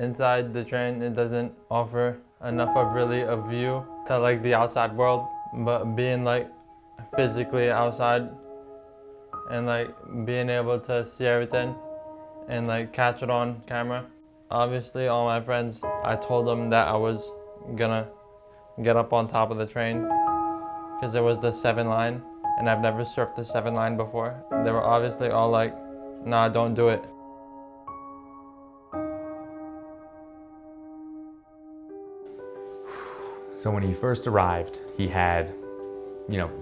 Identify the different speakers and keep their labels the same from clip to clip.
Speaker 1: inside the train, it doesn't offer enough of really a view to like the outside world, but being like physically outside and like being able to see everything and like catch it on camera. Obviously all my friends, I told them that I was gonna get up on top of the train because it was the 7 line and I've never surfed the 7 line before. They were obviously all like, nah, don't do it.
Speaker 2: So when he first arrived, he had,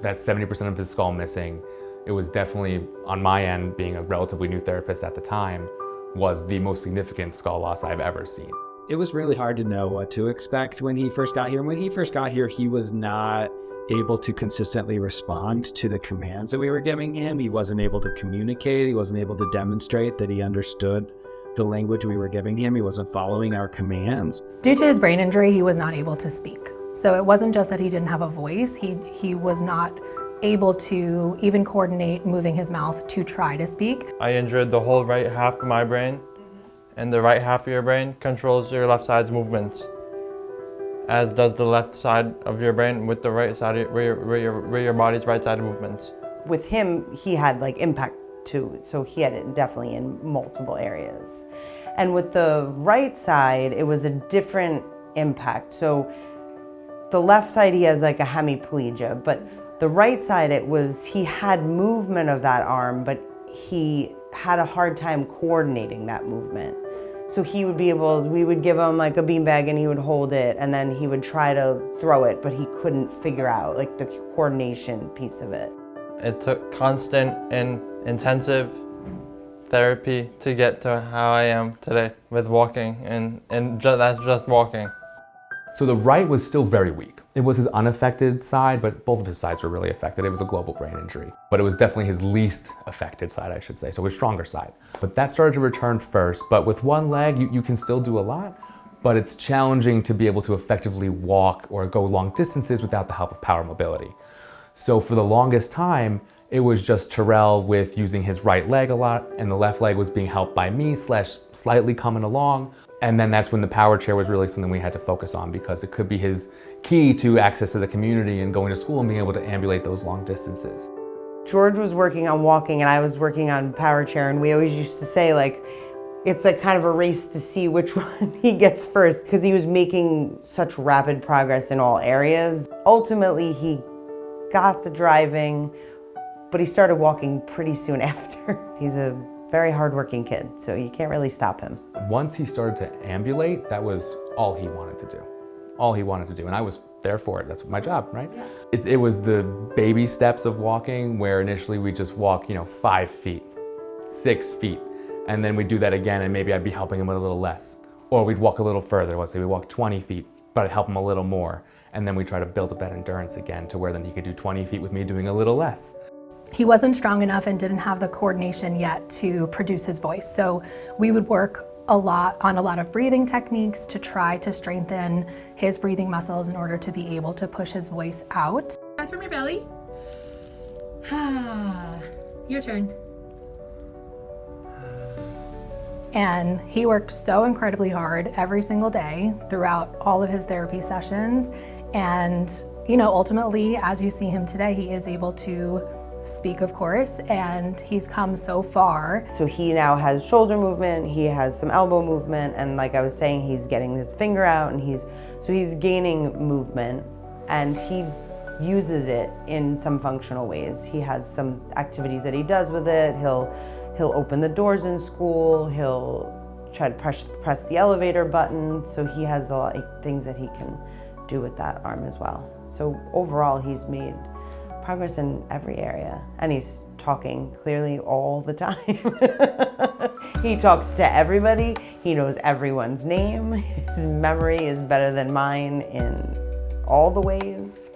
Speaker 2: that 70% of his skull missing. It was definitely, on my end, being a relatively new therapist at the time, was the most significant skull loss I've ever seen.
Speaker 3: It was really hard to know what to expect when he first got here. When he first got here, he was not able to consistently respond to the commands that we were giving him. He wasn't able to communicate. He wasn't able to demonstrate that he understood the language we were giving him. He wasn't following our commands.
Speaker 4: Due to his brain injury, he was not able to speak. So it wasn't just that he didn't have a voice, he was not able to even coordinate moving his mouth to try to speak.
Speaker 1: I injured the whole right half of my brain, and the right half of your brain controls your left side's movements, as does the left side of your brain with the right side, where your body's right side movements.
Speaker 5: With him, he had like impact too, so he had it definitely in multiple areas. And with the right side, it was a different impact. So the left side, he has like a hemiplegia, but the right side, he had movement of that arm, but he had a hard time coordinating that movement. So we would give him like a beanbag and he would hold it and then he would try to throw it, but he couldn't figure out like the coordination piece of it.
Speaker 1: It took constant and intensive therapy to get to how I am today with walking, and that's just walking.
Speaker 2: So the right was still very weak. It was his unaffected side, but both of his sides were really affected. It was a global brain injury, but it was definitely his least affected side, I should say, so his stronger side. But that started to return first, but with one leg, you can still do a lot, but it's challenging to be able to effectively walk or go long distances without the help of power mobility. So for the longest time, it was just Terrell with using his right leg a lot, and the left leg was being helped by me / slightly coming along. And then that's when the power chair was really something we had to focus on, because it could be his key to access to the community and going to school and being able to ambulate those long distances.
Speaker 5: George was working on walking and I was working on power chair, and we always used to say like, it's like kind of a race to see which one he gets first, because he was making such rapid progress in all areas. Ultimately, he got the driving, but he started walking pretty soon after. He's a very hardworking kid, so you can't really stop him.
Speaker 2: Once he started to ambulate, that was all he wanted to do. All he wanted to do, and I was there for it. That's my job, right? Yeah. It was the baby steps of walking, where initially we just walk, 5 feet, 6 feet, and then we'd do that again, and maybe I'd be helping him with a little less. Or we'd walk a little further. Let's say we walk 20 feet, but I'd help him a little more. And then we try to build up that endurance again to where then he could do 20 feet with me doing a little less.
Speaker 4: He wasn't strong enough and didn't have the coordination yet to produce his voice. So we would work on a lot of breathing techniques to try to strengthen his breathing muscles in order to be able to push his voice out.
Speaker 6: Breath from your belly. Your turn.
Speaker 4: And he worked so incredibly hard every single day throughout all of his therapy sessions. And, ultimately, as you see him today, he is able to speak, of course, and he's come so far.
Speaker 5: So he now has shoulder movement, he has some elbow movement, and like I was saying, he's getting his finger out, and he's gaining movement, and he uses it in some functional ways. He has some activities that he does with it. He'll open the doors in school, he'll try to press the elevator button, so he has a lot of things that he can do with that arm as well. So overall, he's made progress in every area, and he's talking clearly all the time. He talks to everybody, he knows everyone's name, his memory is better than mine in all the ways.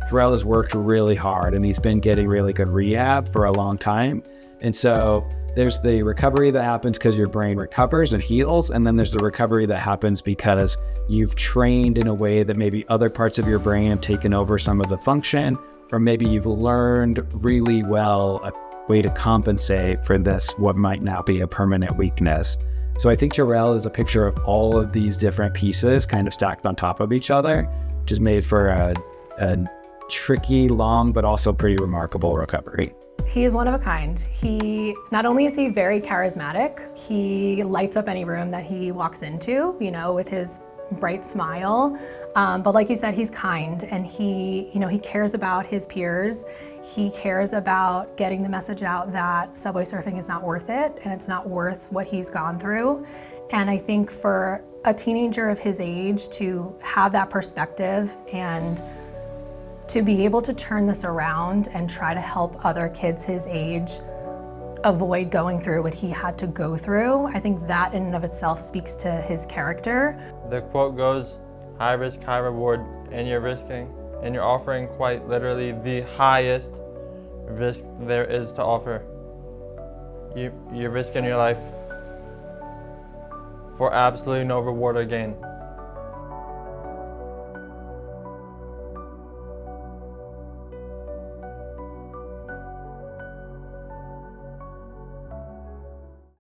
Speaker 3: Terrell has worked really hard and he's been getting really good rehab for a long time. And so there's the recovery that happens because your brain recovers and heals, and then there's the recovery that happens because you've trained in a way that maybe other parts of your brain have taken over some of the function, or maybe you've learned really well a way to compensate for this, what might now be a permanent weakness. So I think Jarrell is a picture of all of these different pieces kind of stacked on top of each other, which is made for a tricky, long, but also pretty remarkable recovery.
Speaker 4: He is one of a kind. He, not only is he very charismatic, he lights up any room that he walks into, you know, with his bright smile. But like you said, he's kind, and he cares about his peers. He cares about getting the message out that subway surfing is not worth it, and it's not worth what he's gone through. And I think for a teenager of his age to have that perspective and to be able to turn this around and try to help other kids his age avoid going through what he had to go through, I think that in and of itself speaks to his character.
Speaker 1: The quote goes, high risk, high reward, and you're offering quite literally the highest risk there is to offer. You're risking your life for absolutely no reward or gain.